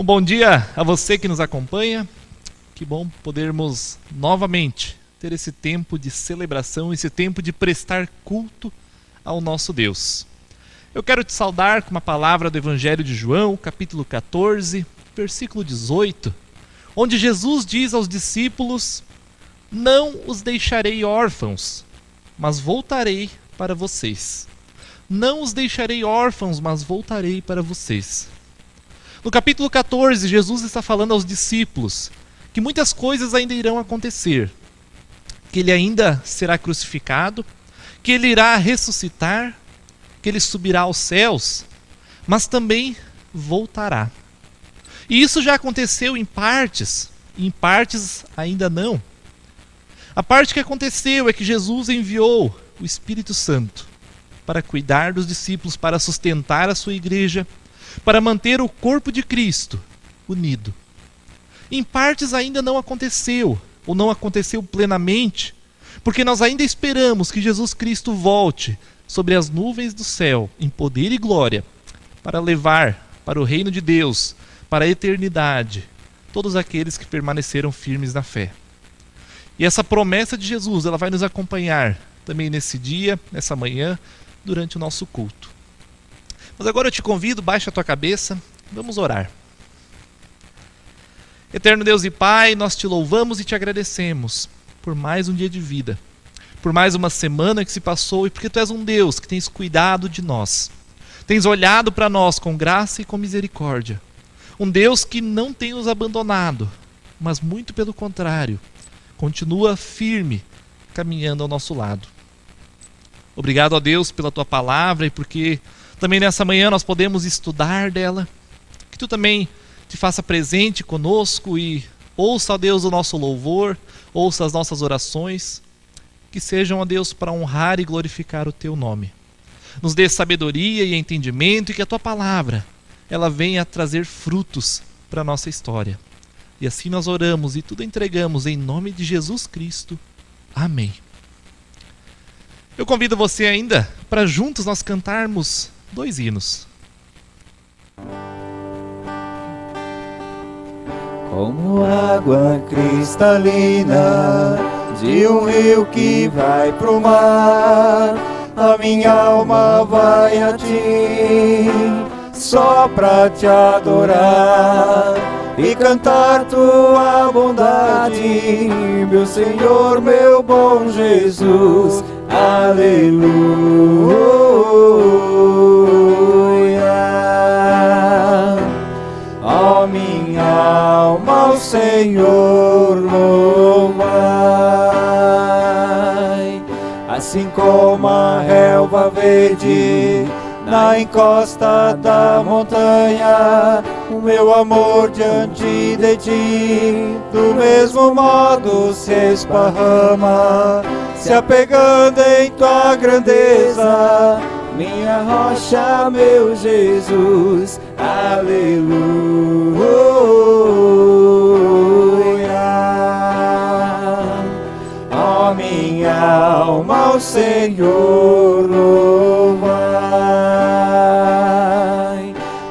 Bom dia a você que nos acompanha. Que bom podermos novamente ter esse tempo de celebração, esse tempo de prestar culto ao nosso Deus. Eu quero te saudar com uma palavra do Evangelho de João, capítulo 14, versículo 18, onde Jesus diz aos discípulos: "Não os deixarei órfãos, mas voltarei para vocês. Não os deixarei órfãos, mas voltarei para vocês." No capítulo 14, Jesus está falando aos discípulos que muitas coisas ainda irão acontecer, que ele ainda será crucificado, que ele irá ressuscitar, que ele subirá aos céus, mas também voltará. E isso já aconteceu em partes ainda não. A parte que aconteceu é que Jesus enviou o Espírito Santo para cuidar dos discípulos, para sustentar a sua igreja, para manter o corpo de Cristo unido. Em partes ainda não aconteceu, ou não aconteceu plenamente, porque nós ainda esperamos que Jesus Cristo volte sobre as nuvens do céu, em poder e glória, para levar para o reino de Deus, para a eternidade, todos aqueles que permaneceram firmes na fé. E essa promessa de Jesus, ela vai nos acompanhar também nesse dia, nessa manhã, durante o nosso culto. Mas agora eu te convido, baixa a tua cabeça, vamos orar. Eterno Deus e Pai, nós te louvamos e te agradecemos por mais um dia de vida, por mais uma semana que se passou e porque Tu és um Deus que tens cuidado de nós, tens olhado para nós com graça e com misericórdia, um Deus que não tem nos abandonado, mas muito pelo contrário, continua firme, caminhando ao nosso lado. Obrigado a Deus pela Tua palavra e porque também nessa manhã nós podemos estudar dela, que Tu também te faça presente conosco e ouça, ó Deus, o nosso louvor, ouça as nossas orações, que sejam, ó Deus, para honrar e glorificar o Teu nome. Nos dê sabedoria e entendimento e que a Tua palavra, ela venha trazer frutos para a nossa história. E assim nós oramos e tudo entregamos em nome de Jesus Cristo. Amém. Eu convido você ainda para juntos nós cantarmos 2 hinos. Como água cristalina de um rio que vai pro mar, a minha alma vai a Ti, só pra Te adorar e cantar Tua bondade, meu Senhor, meu bom Jesus. Aleluia. Ó minha alma, ao Senhor louvai. Assim como a relva verde na encosta da montanha, o meu amor diante de Ti, do mesmo modo se esparrama, se apegando em Tua grandeza, minha rocha, meu Jesus. Aleluia. Ó minha alma, ao Senhor louvai.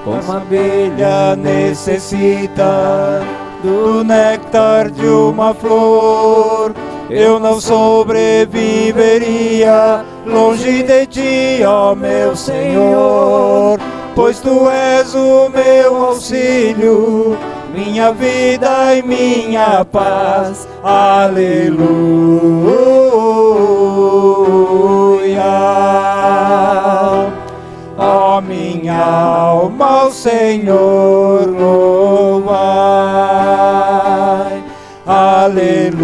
Como a abelha necessita do néctar de uma flor, eu não sobreviveria longe de Ti, ó meu Senhor, pois Tu és o meu auxílio, minha vida e minha paz. Aleluia. Ó minha alma, ao Senhor louvai. Aleluia.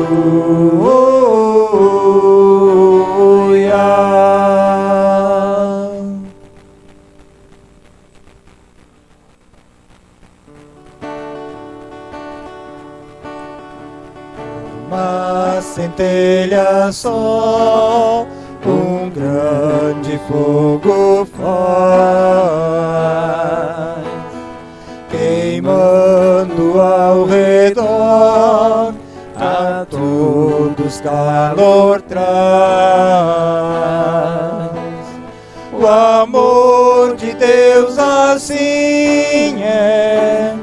Uma centelha só, um grande fogo faz, queimando ao redor, a todos calor traz. O amor de Deus assim é,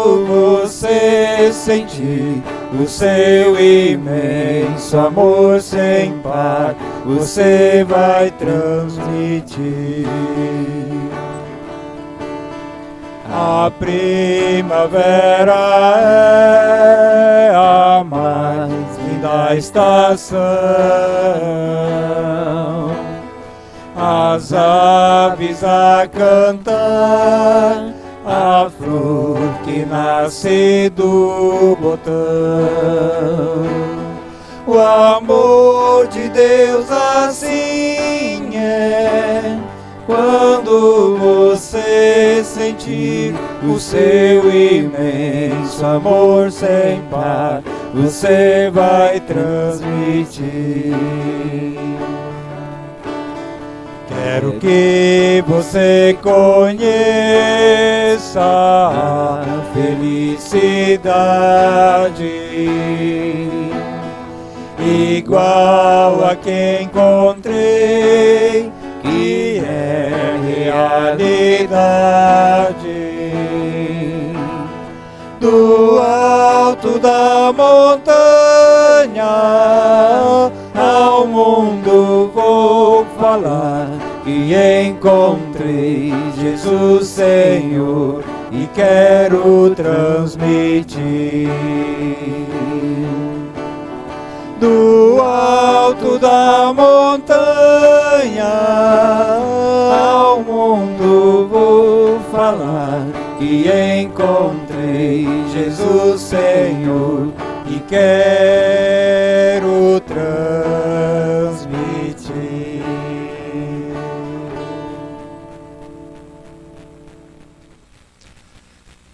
Quando você sentir o seu imenso amor sem par, você vai transmitir. A primavera é a mais linda estação. As aves a cantar, a flor que nasce do botão. O amor de Deus assim é. Quando você sentir o seu imenso amor sem par, você vai transmitir. Quero que você conheça a felicidade igual a que encontrei, que é realidade. Do alto da montanha ao mundo vou falar, que encontrei Jesus Senhor e quero transmitir. Do alto da montanha ao mundo vou falar, que encontrei Jesus Senhor e quero transmitir.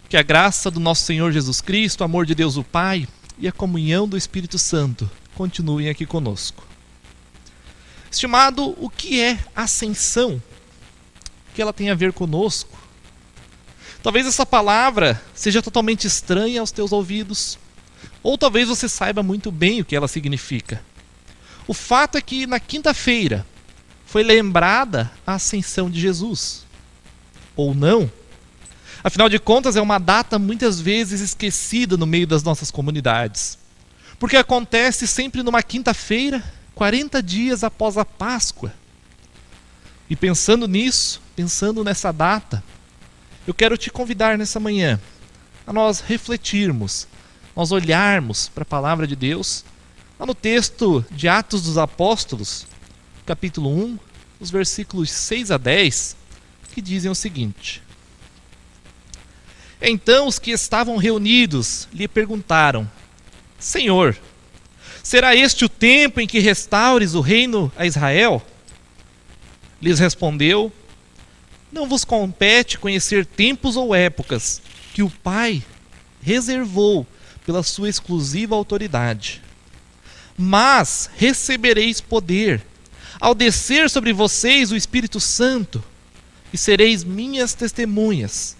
Que a graça do nosso Senhor Jesus Cristo, o amor de Deus o Pai e a comunhão do Espírito Santo continuem aqui conosco. Estimado, o que é ascensão? O que ela tem a ver conosco? Talvez essa palavra seja totalmente estranha aos teus ouvidos, ou talvez você saiba muito bem o que ela significa. O fato é que na quinta-feira foi lembrada a ascensão de Jesus. Ou não? Afinal de contas, é uma data muitas vezes esquecida no meio das nossas comunidades. Porque acontece sempre numa quinta-feira, 40 dias após a Páscoa. E pensando nisso, pensando nessa data, eu quero te convidar nessa manhã a nós refletirmos, nós olharmos para a palavra de Deus, lá no texto de Atos dos Apóstolos, capítulo 1, os versículos 6 a 10, que dizem o seguinte: Então os que estavam reunidos lhe perguntaram: Senhor, será este o tempo em que restaures o reino a Israel? Lhes respondeu: Não vos compete conhecer tempos ou épocas que o Pai reservou pela sua exclusiva autoridade. Mas recebereis poder ao descer sobre vocês o Espírito Santo, e sereis minhas testemunhas,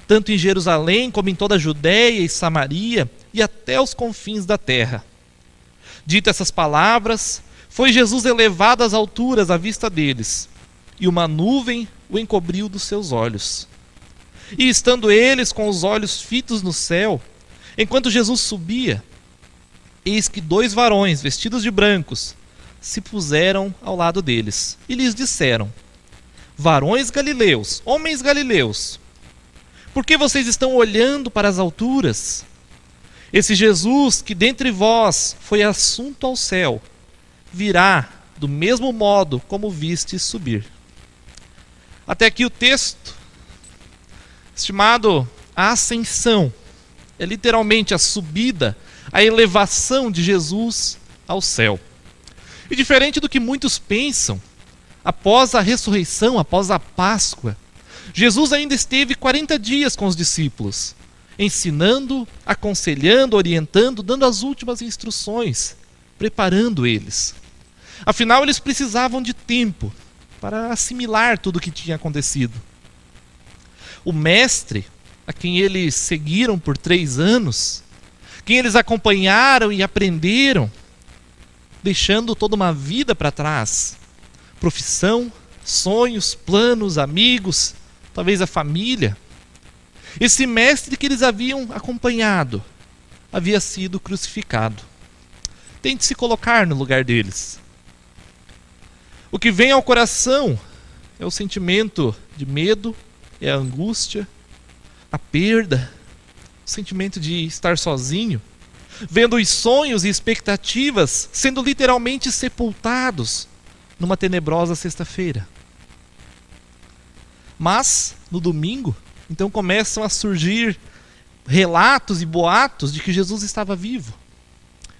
tanto em Jerusalém como em toda a Judéia e Samaria e até os confins da terra. Dito essas palavras, foi Jesus elevado às alturas à vista deles, e uma nuvem o encobriu dos seus olhos. E estando eles com os olhos fitos no céu, enquanto Jesus subia, eis que 2 varões vestidos de brancos se puseram ao lado deles, e lhes disseram: Varões galileus, homens galileus, por que vocês estão olhando para as alturas? Esse Jesus que dentre vós foi assunto ao céu, virá do mesmo modo como vistes subir. Até aqui o texto. Estimado, a ascensão é literalmente a subida, a elevação de Jesus ao céu. E diferente do que muitos pensam, após a ressurreição, após a Páscoa, Jesus ainda esteve 40 dias com os discípulos, ensinando, aconselhando, orientando, dando as últimas instruções, preparando eles. Afinal, eles precisavam de tempo para assimilar tudo o que tinha acontecido. O mestre, a quem eles seguiram por 3 anos, quem eles acompanharam e aprenderam, deixando toda uma vida para trás, profissão, sonhos, planos, amigos, talvez a família. Esse mestre que eles haviam acompanhado havia sido crucificado. Tente se colocar no lugar deles. O que vem ao coração é o sentimento de medo, é a angústia, a perda, o sentimento de estar sozinho, vendo os sonhos e expectativas sendo literalmente sepultados numa tenebrosa sexta-feira. Mas, no domingo, então começam a surgir relatos e boatos de que Jesus estava vivo.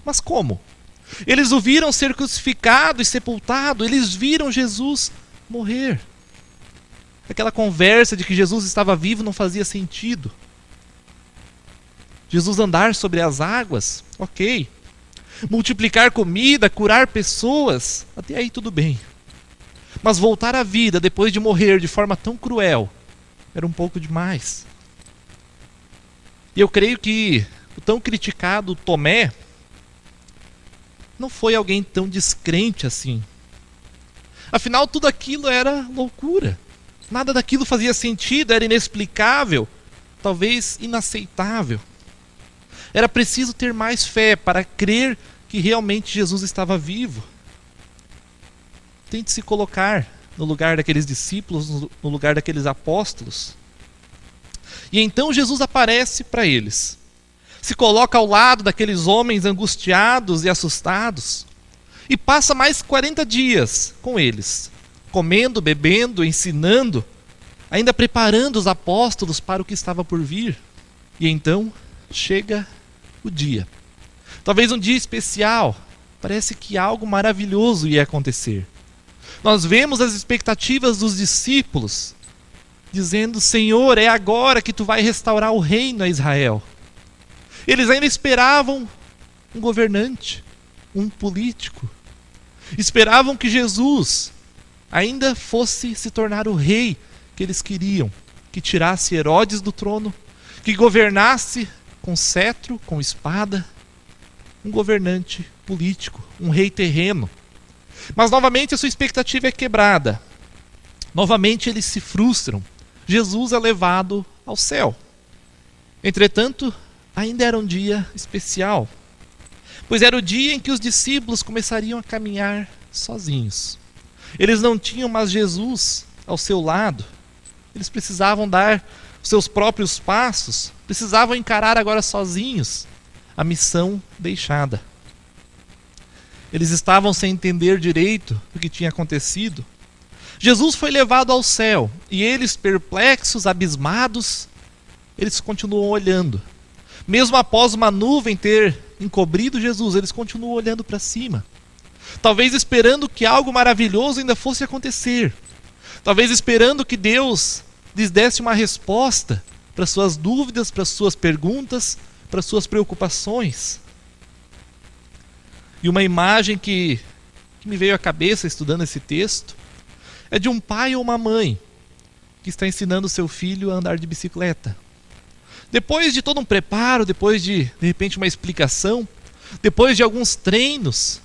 Mas como? Eles o viram ser crucificado e sepultado, eles viram Jesus morrer. Aquela conversa de que Jesus estava vivo não fazia sentido. Jesus andar sobre as águas, ok. Multiplicar comida, curar pessoas, até aí tudo bem. Mas voltar à vida depois de morrer de forma tão cruel, era um pouco demais. E eu creio que o tão criticado Tomé não foi alguém tão descrente assim. Afinal, tudo aquilo era loucura. Nada daquilo fazia sentido, era inexplicável, talvez inaceitável. Era preciso ter mais fé para crer que realmente Jesus estava vivo. Tente se colocar no lugar daqueles discípulos, no lugar daqueles apóstolos. E então Jesus aparece para eles. Se coloca ao lado daqueles homens angustiados e assustados. E passa mais 40 dias com eles. Comendo, bebendo, ensinando. Ainda preparando os apóstolos para o que estava por vir. E então chega o dia. Talvez um dia especial. Parece que algo maravilhoso ia acontecer. Nós vemos as expectativas dos discípulos, dizendo: Senhor, é agora que tu vai restaurar o reino a Israel. Eles ainda esperavam um governante, um político. Esperavam que Jesus ainda fosse se tornar o rei que eles queriam, que tirasse Herodes do trono, que governasse com cetro, com espada, um governante político, um rei terreno. Mas novamente a sua expectativa é quebrada. Novamente eles se frustram. Jesus é levado ao céu. Entretanto, ainda era um dia especial, pois era o dia em que os discípulos começariam a caminhar sozinhos. Eles não tinham mais Jesus ao seu lado. Eles precisavam dar os seus próprios passos, precisavam encarar agora sozinhos a missão deixada. Eles estavam sem entender direito o que tinha acontecido. Jesus foi levado ao céu e eles, perplexos, abismados, eles continuam olhando. Mesmo após uma nuvem ter encobrido Jesus, eles continuam olhando para cima. Talvez esperando que algo maravilhoso ainda fosse acontecer. Talvez esperando que Deus lhes desse uma resposta para suas dúvidas, para suas perguntas, para suas preocupações. E uma imagem que me veio à cabeça estudando esse texto é de um pai ou uma mãe que está ensinando seu filho a andar de bicicleta. Depois de todo um preparo, depois de repente uma explicação, depois de alguns treinos,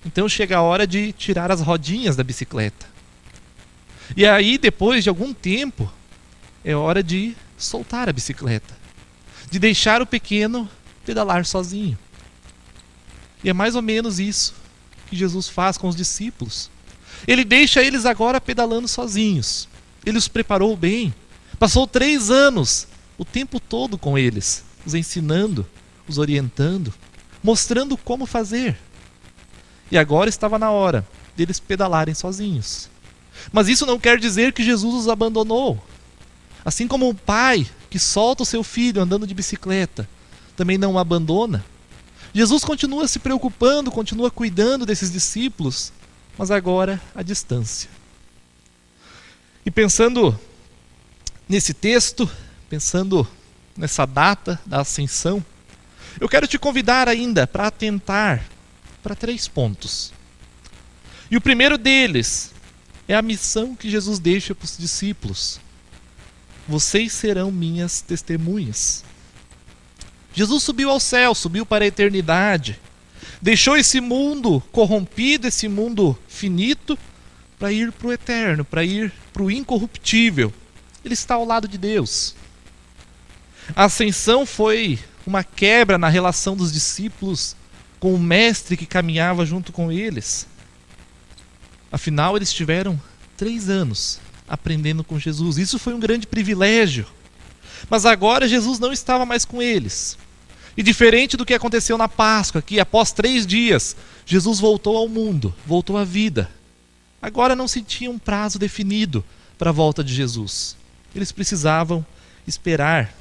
então chega a hora de tirar as rodinhas da bicicleta. E aí, depois de algum tempo, é hora de soltar a bicicleta, de deixar o pequeno pedalar sozinho. E é mais ou menos isso que Jesus faz com os discípulos. Ele deixa eles agora pedalando sozinhos. Ele os preparou bem. Passou 3 anos, o tempo todo com eles, os ensinando, os orientando, mostrando como fazer. E agora estava na hora deles pedalarem sozinhos. Mas isso não quer dizer que Jesus os abandonou. Assim como um pai que solta o seu filho andando de bicicleta também não o abandona, Jesus continua se preocupando, continua cuidando desses discípulos, mas agora à distância. E pensando nesse texto, pensando nessa data da ascensão, eu quero te convidar ainda para atentar para 3 pontos. E o primeiro deles é a missão que Jesus deixa para os discípulos. Vocês serão minhas testemunhas. Jesus subiu ao céu, subiu para a eternidade. Deixou esse mundo corrompido, esse mundo finito, para ir para o eterno, para ir para o incorruptível. Ele está ao lado de Deus. A ascensão foi uma quebra na relação dos discípulos com o mestre que caminhava junto com eles. Afinal, eles tiveram 3 anos aprendendo com Jesus. Isso foi um grande privilégio. Mas agora Jesus não estava mais com eles. E diferente do que aconteceu na Páscoa, que após 3 dias, Jesus voltou ao mundo, voltou à vida. Agora não se tinha um prazo definido para a volta de Jesus. Eles precisavam esperar.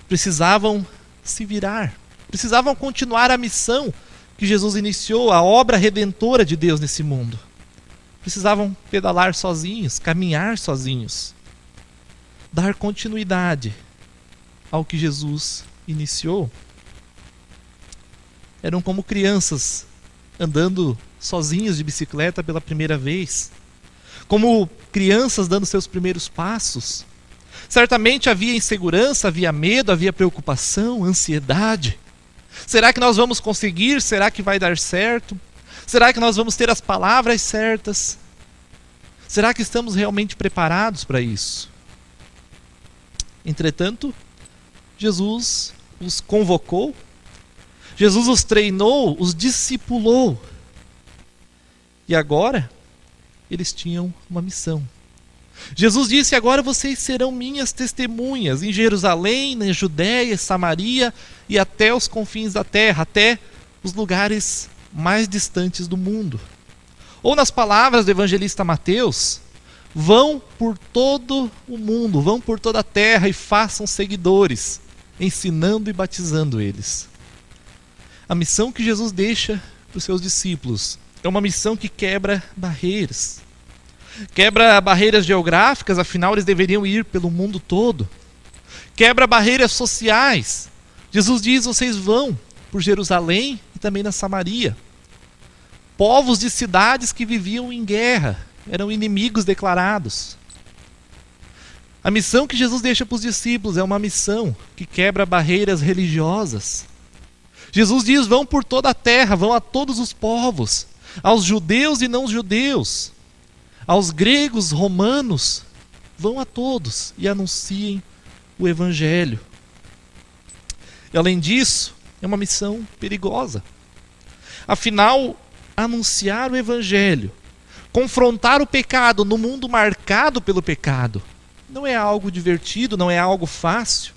Precisavam se virar. Precisavam continuar a missão que Jesus iniciou, a obra redentora de Deus nesse mundo. Precisavam pedalar sozinhos, caminhar sozinhos. Dar continuidade ao que Jesus iniciou. Eram como crianças andando sozinhos de bicicleta pela primeira vez. Como crianças dando seus primeiros passos. Certamente havia insegurança, havia medo, havia preocupação, ansiedade. Será que nós vamos conseguir? Será que vai dar certo? Será que nós vamos ter as palavras certas? Será que estamos realmente preparados para isso? Entretanto, Jesus os convocou, Jesus os treinou, os discipulou. E agora, eles tinham uma missão. Jesus disse: agora vocês serão minhas testemunhas em Jerusalém, na Judéia, Samaria e até os confins da terra, até os lugares mais distantes do mundo. Ou nas palavras do evangelista Mateus, vão por todo o mundo, vão por toda a terra e façam seguidores, ensinando e batizando eles. A missão que Jesus deixa para os seus discípulos é uma missão que quebra barreiras. Quebra barreiras geográficas, afinal eles deveriam ir pelo mundo todo. Quebra barreiras sociais. Jesus diz: vocês vão por Jerusalém e também na Samaria. Povos de cidades que viviam em guerra, eram inimigos declarados. A missão que Jesus deixa para os discípulos é uma missão que quebra barreiras religiosas. Jesus diz: vão por toda a terra, vão a todos os povos, aos judeus e não judeus, aos gregos, romanos, vão a todos e anunciem o evangelho. E além disso, é uma missão perigosa. Afinal, anunciar o evangelho, confrontar o pecado no mundo marcado pelo pecado, não é algo divertido, não é algo fácil.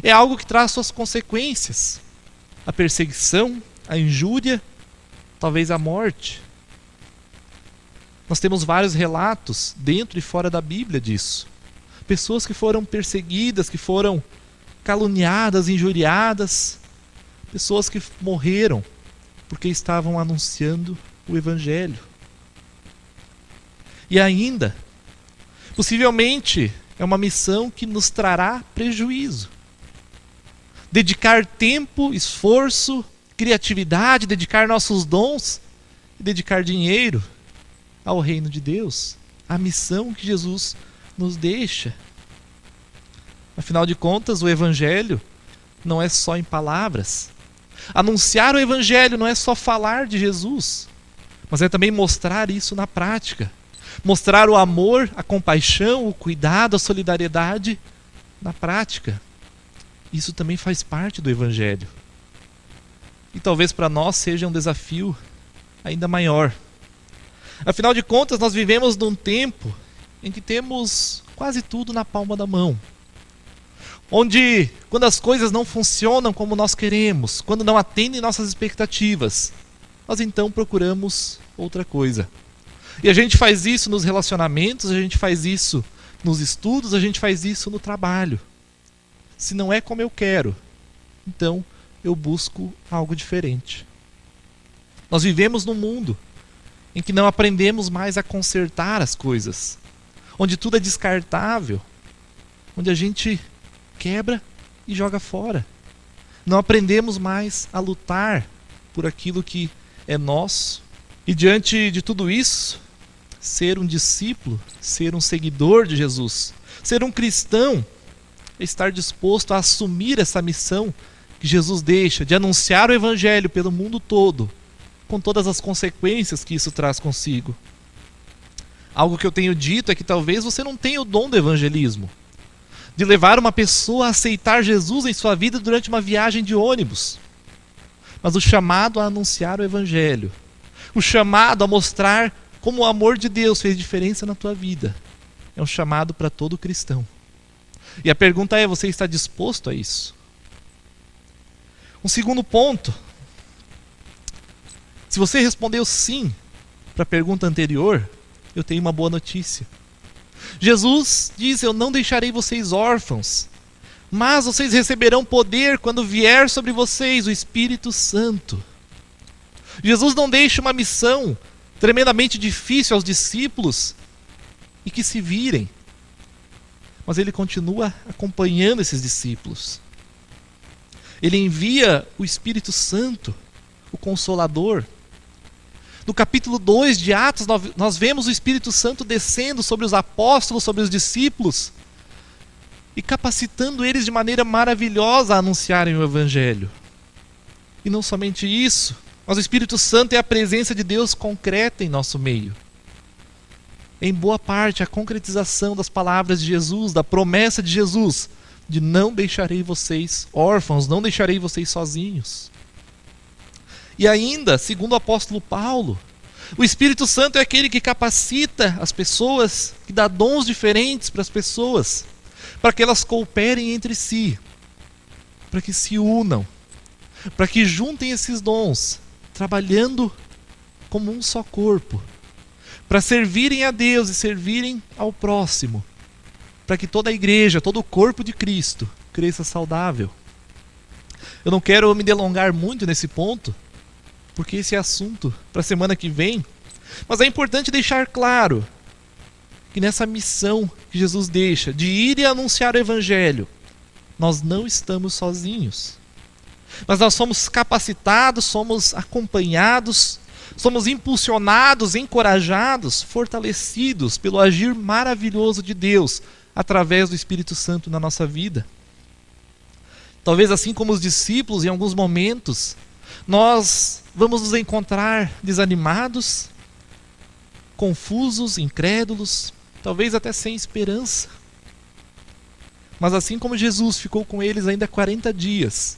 É algo que traz suas consequências. A perseguição, a injúria, talvez a morte. Nós temos vários relatos dentro e fora da Bíblia disso. Pessoas que foram perseguidas, que foram caluniadas, injuriadas. Pessoas que morreram porque estavam anunciando o evangelho. E ainda, possivelmente, é uma missão que nos trará prejuízo. Dedicar tempo, esforço, criatividade, dedicar nossos dons e dedicar dinheiro ao reino de Deus, a missão que Jesus nos deixa. Afinal de contas, o evangelho não é só em palavras. Anunciar o evangelho não é só falar de Jesus, mas é também mostrar isso na prática. Mostrar o amor, a compaixão, o cuidado, a solidariedade na prática. Isso também faz parte do evangelho. E talvez para nós seja um desafio ainda maior. Afinal de contas, nós vivemos num tempo em que temos quase tudo na palma da mão. Onde, quando as coisas não funcionam como nós queremos, quando não atendem nossas expectativas, nós então procuramos outra coisa. E a gente faz isso nos relacionamentos, a gente faz isso nos estudos, a gente faz isso no trabalho. Se não é como eu quero, então eu busco algo diferente. Nós vivemos num mundo em que não aprendemos mais a consertar as coisas, onde tudo é descartável, onde a gente quebra e joga fora. Não aprendemos mais a lutar por aquilo que é nosso. E diante de tudo isso, ser um discípulo, ser um seguidor de Jesus, ser um cristão, é estar disposto a assumir essa missão que Jesus deixa, de anunciar o evangelho pelo mundo todo, com todas as consequências que isso traz consigo. Algo que eu tenho dito é que talvez você não tenha o dom do evangelismo. de levar uma pessoa a aceitar Jesus em sua vida durante uma viagem de ônibus, mas o chamado a anunciar o Evangelho, o chamado a mostrar como o amor de Deus fez diferença na tua vida, é um chamado para todo cristão. E a pergunta é: você está disposto a isso? Um segundo ponto: se você respondeu sim para a pergunta anterior, eu tenho uma boa notícia. Jesus diz: eu não deixarei vocês órfãos, mas vocês receberão poder quando vier sobre vocês o Espírito Santo. Jesus não deixa uma missão tremendamente difícil aos discípulos e que se virem, mas ele continua acompanhando esses discípulos. Ele envia o Espírito Santo, o Consolador. No capítulo 2 de Atos, nós vemos o Espírito Santo descendo sobre os apóstolos, sobre os discípulos, e capacitando eles de maneira maravilhosa a anunciarem o Evangelho. E não somente isso, mas o Espírito Santo é a presença de Deus concreta em nosso meio. Em boa parte, a concretização das palavras de Jesus, da promessa de Jesus, de não deixarei vocês órfãos, não deixarei vocês sozinhos. E ainda, segundo o apóstolo Paulo, o Espírito Santo é aquele que capacita as pessoas, que dá dons diferentes para as pessoas, para que elas cooperem entre si, para que se unam, para que juntem esses dons, trabalhando como um só corpo, para servirem a Deus e servirem ao próximo, para que toda a igreja, todo o corpo de Cristo cresça saudável. Eu não quero me delongar muito nesse ponto, porque esse é assunto para a semana que vem, mas é importante deixar claro que nessa missão que Jesus deixa de ir e anunciar o Evangelho, nós não estamos sozinhos, mas nós somos capacitados, somos acompanhados, somos impulsionados, encorajados, fortalecidos pelo agir maravilhoso de Deus através do Espírito Santo na nossa vida. Talvez assim como os discípulos, em alguns momentos, nós vamos nos encontrar desanimados, confusos, incrédulos, talvez até sem esperança. Mas assim como Jesus ficou com eles ainda 40 dias,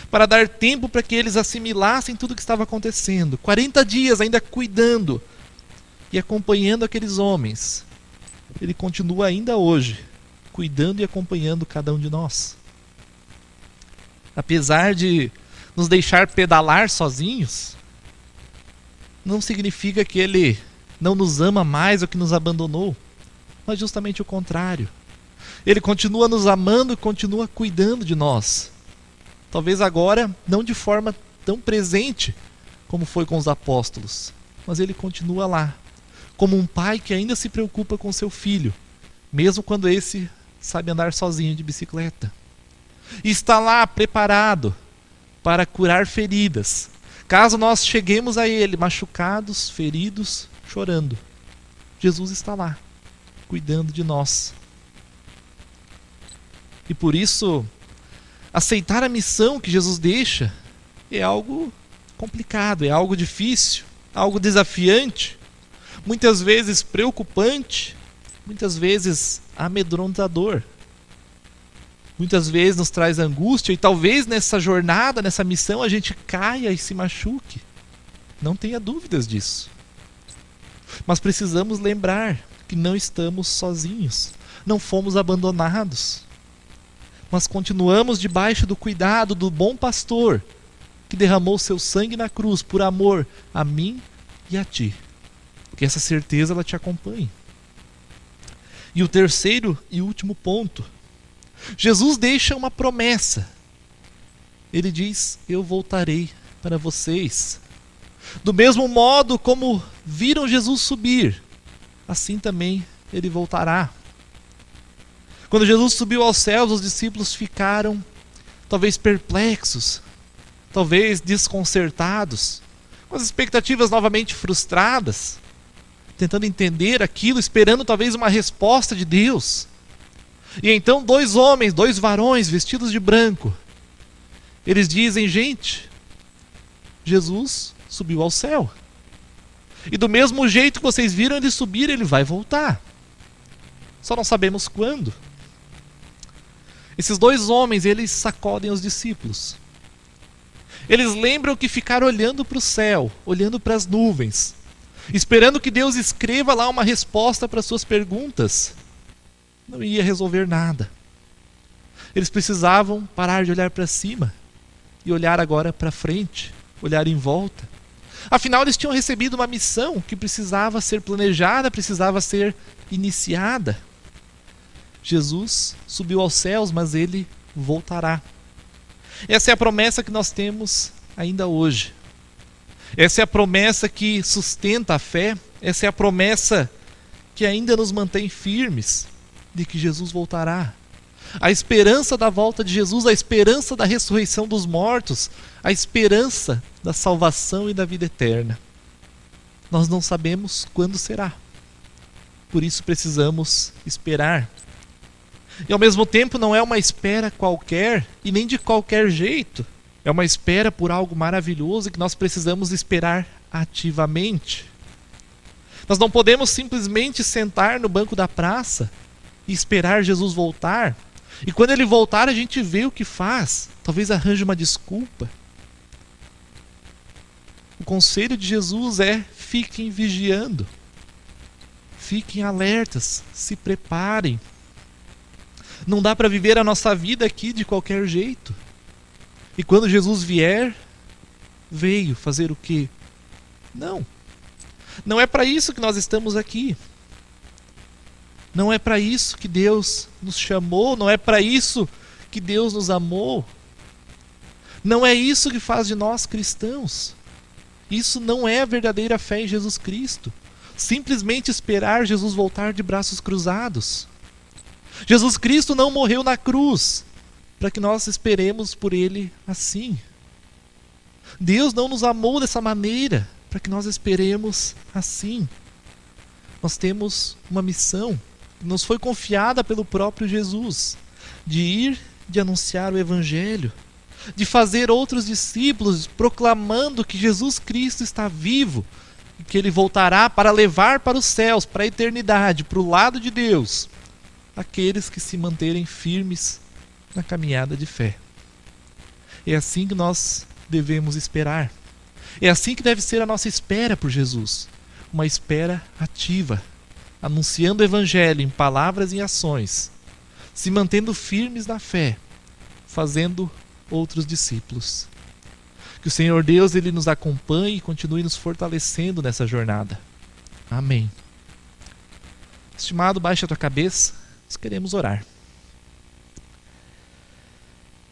para dar tempo para que eles assimilassem tudo o que estava acontecendo, 40 dias ainda cuidando e acompanhando aqueles homens, Ele continua ainda hoje, cuidando e acompanhando cada um de nós. Apesar de nos deixar pedalar sozinhos, não significa que Ele não nos ama mais ou que nos abandonou, mas justamente o contrário. Ele continua nos amando e continua cuidando de nós. Talvez agora não de forma tão presente como foi com os apóstolos, mas Ele continua lá, como um pai que ainda se preocupa com seu filho, mesmo quando esse sabe andar sozinho de bicicleta. E está lá preparado para curar feridas, caso nós cheguemos a Ele machucados, feridos, chorando. Jesus está lá, cuidando de nós. E por isso, aceitar a missão que Jesus deixa é algo complicado, é algo difícil, algo desafiante, muitas vezes preocupante, muitas vezes amedrontador. Muitas vezes nos traz angústia e talvez nessa jornada, nessa missão, a gente caia e se machuque. Não tenha dúvidas disso. Mas precisamos lembrar que não estamos sozinhos, não fomos abandonados. Mas continuamos debaixo do cuidado do bom pastor, que derramou seu sangue na cruz por amor a mim e a ti. Que essa certeza ela te acompanhe. E o terceiro e último ponto. Jesus deixa uma promessa. Ele diz: eu voltarei para vocês. Do mesmo modo como viram Jesus subir, assim também Ele voltará. Quando Jesus subiu aos céus, os discípulos ficaram talvez perplexos, talvez desconcertados, com as expectativas novamente frustradas, tentando entender aquilo, esperando talvez uma resposta de Deus. E então dois homens, dois varões vestidos de branco, eles dizem: gente, Jesus subiu ao céu. E do mesmo jeito que vocês viram ele subir, ele vai voltar. Só não sabemos quando. Esses dois homens, eles sacodem os discípulos. Eles lembram que ficaram olhando para o céu, olhando para as nuvens, esperando que Deus escreva lá uma resposta para suas perguntas, não ia resolver nada. Eles precisavam parar de olhar para cima e olhar agora para frente, olhar em volta. Afinal, eles tinham recebido uma missão que precisava ser planejada, precisava ser iniciada. Jesus subiu aos céus, mas ele voltará. Essa é a promessa que nós temos ainda hoje. Essa é a promessa que sustenta a fé. Essa é a promessa que ainda nos mantém firmes de que Jesus voltará. A esperança da volta de Jesus, a esperança da ressurreição dos mortos, a esperança da salvação e da vida eterna. Nós não sabemos quando será. Por isso precisamos esperar. E ao mesmo tempo não é uma espera qualquer e nem de qualquer jeito. É uma espera por algo maravilhoso que nós precisamos esperar ativamente. Nós não podemos simplesmente sentar no banco da praça e esperar Jesus voltar. E quando ele voltar, a gente vê o que faz. Talvez arranje uma desculpa. O conselho de Jesus é: fiquem vigiando. Fiquem alertas. Se preparem. Não dá para viver a nossa vida aqui de qualquer jeito. E quando Jesus vier, veio fazer o quê? Não. Não é para isso que nós estamos aqui. Não é para isso que Deus nos chamou, não é para isso que Deus nos amou. Não é isso que faz de nós cristãos. Isso não é a verdadeira fé em Jesus Cristo. Simplesmente esperar Jesus voltar de braços cruzados. Jesus Cristo não morreu na cruz para que nós esperemos por Ele assim. Deus não nos amou dessa maneira para que nós esperemos assim. Nós temos uma missão que nos foi confiada pelo próprio Jesus, de ir, de anunciar o Evangelho, de fazer outros discípulos proclamando que Jesus Cristo está vivo e que Ele voltará para levar para os céus, para a eternidade, para o lado de Deus, aqueles que se manterem firmes na caminhada de fé. É assim que nós devemos esperar. É assim que deve ser a nossa espera por Jesus. Uma espera ativa, anunciando o Evangelho em palavras e ações, se mantendo firmes na fé, fazendo outros discípulos. Que o Senhor Deus Ele nos acompanhe e continue nos fortalecendo nessa jornada. Amém. Estimado, baixa a tua cabeça, nós queremos orar.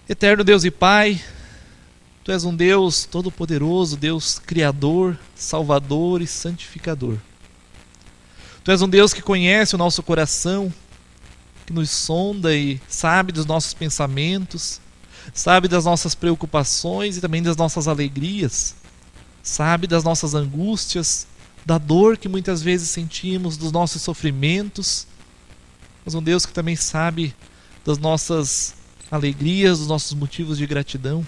Eterno Deus e Pai, Tu és um Deus todo-poderoso, Deus Criador, Salvador e Santificador. Tu és um Deus que conhece o nosso coração, que nos sonda e sabe dos nossos pensamentos, sabe das nossas preocupações e também das nossas alegrias, sabe das nossas angústias, da dor que muitas vezes sentimos, dos nossos sofrimentos. Mas um Deus que também sabe das nossas alegrias, dos nossos motivos de gratidão.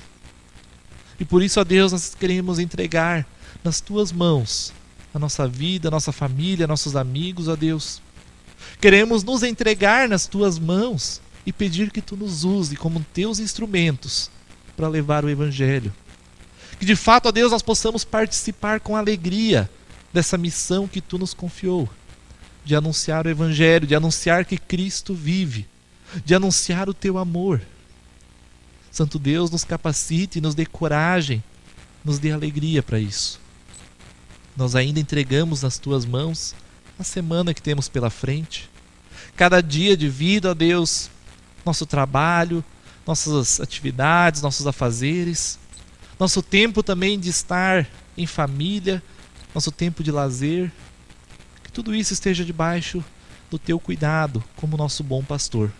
E por isso, ó Deus, nós queremos entregar nas Tuas mãos a nossa vida, a nossa família, nossos amigos, ó Deus. Queremos nos entregar nas Tuas mãos e pedir que Tu nos use como Teus instrumentos para levar o Evangelho. Que de fato, ó Deus, nós possamos participar com alegria dessa missão que Tu nos confiou, de anunciar o Evangelho, de anunciar que Cristo vive, de anunciar o Teu amor. Santo Deus, nos capacite, nos dê coragem, nos dê alegria para isso. Nós ainda entregamos nas Tuas mãos a semana que temos pela frente. Cada dia de vida, ó Deus, nosso trabalho, nossas atividades, nossos afazeres, nosso tempo também de estar em família, nosso tempo de lazer. Que tudo isso esteja debaixo do Teu cuidado como nosso bom pastor.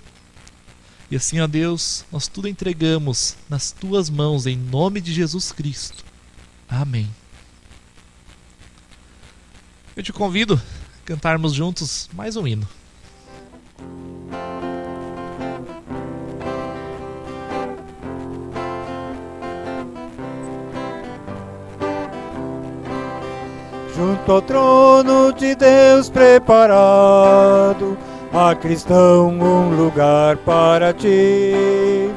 E assim, ó Deus, nós tudo entregamos nas Tuas mãos, em nome de Jesus Cristo. Amém. Eu te convido a cantarmos juntos mais um hino. Junto ao trono de Deus preparado, há cristão um lugar para ti.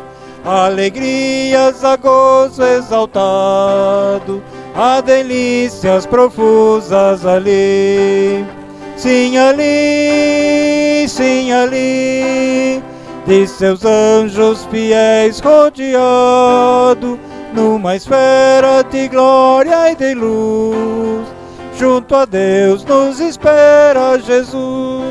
Alegrias a gozo exaltado, há delícias profusas ali. Sim, ali, de seus anjos fiéis rodeado, numa esfera de glória e de luz, junto a Deus nos espera Jesus.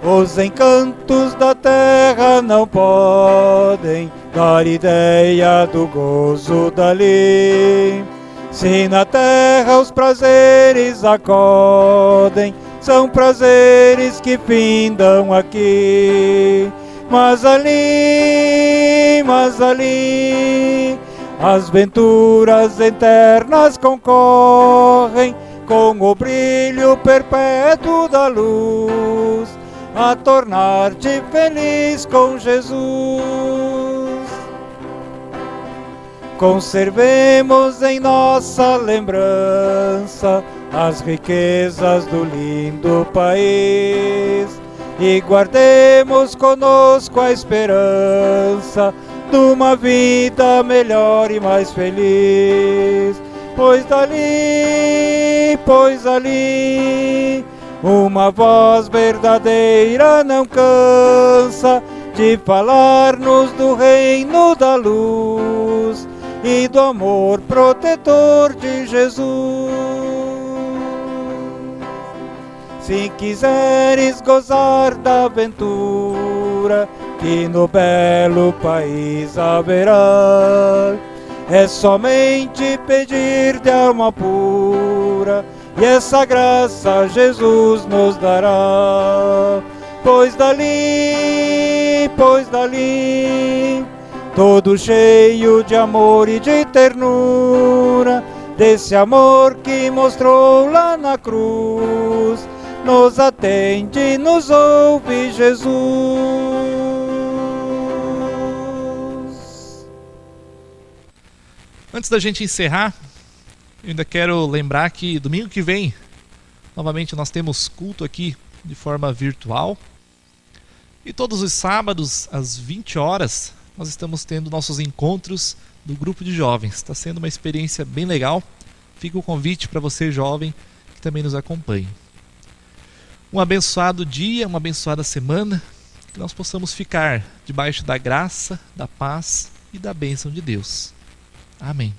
Os encantos da terra não podem dar ideia do gozo dali. Se na terra os prazeres acodem, são prazeres que findam aqui. Mas ali, as venturas eternas concorrem com o brilho perpétuo da luz, a tornar-te feliz com Jesus. Conservemos em nossa lembrança as riquezas do lindo país e guardemos conosco a esperança de uma vida melhor e mais feliz. Pois ali, uma voz verdadeira não cansa de falar-nos do reino da luz e do amor protetor de Jesus. Se quiseres gozar da aventura que no belo país haverá, é somente pedir de alma pura, e essa graça Jesus nos dará. Pois dali, todo cheio de amor e de ternura, desse amor que mostrou lá na cruz, nos atende, nos ouve Jesus. Antes da gente encerrar, eu ainda quero lembrar que domingo que vem, novamente nós temos culto aqui de forma virtual. E todos os sábados, às 20 horas, nós estamos tendo nossos encontros do grupo de jovens. Está sendo uma experiência bem legal. Fica o convite para você, jovem, que também nos acompanhe. Um abençoado dia, uma abençoada semana, que nós possamos ficar debaixo da graça, da paz e da bênção de Deus. Amém.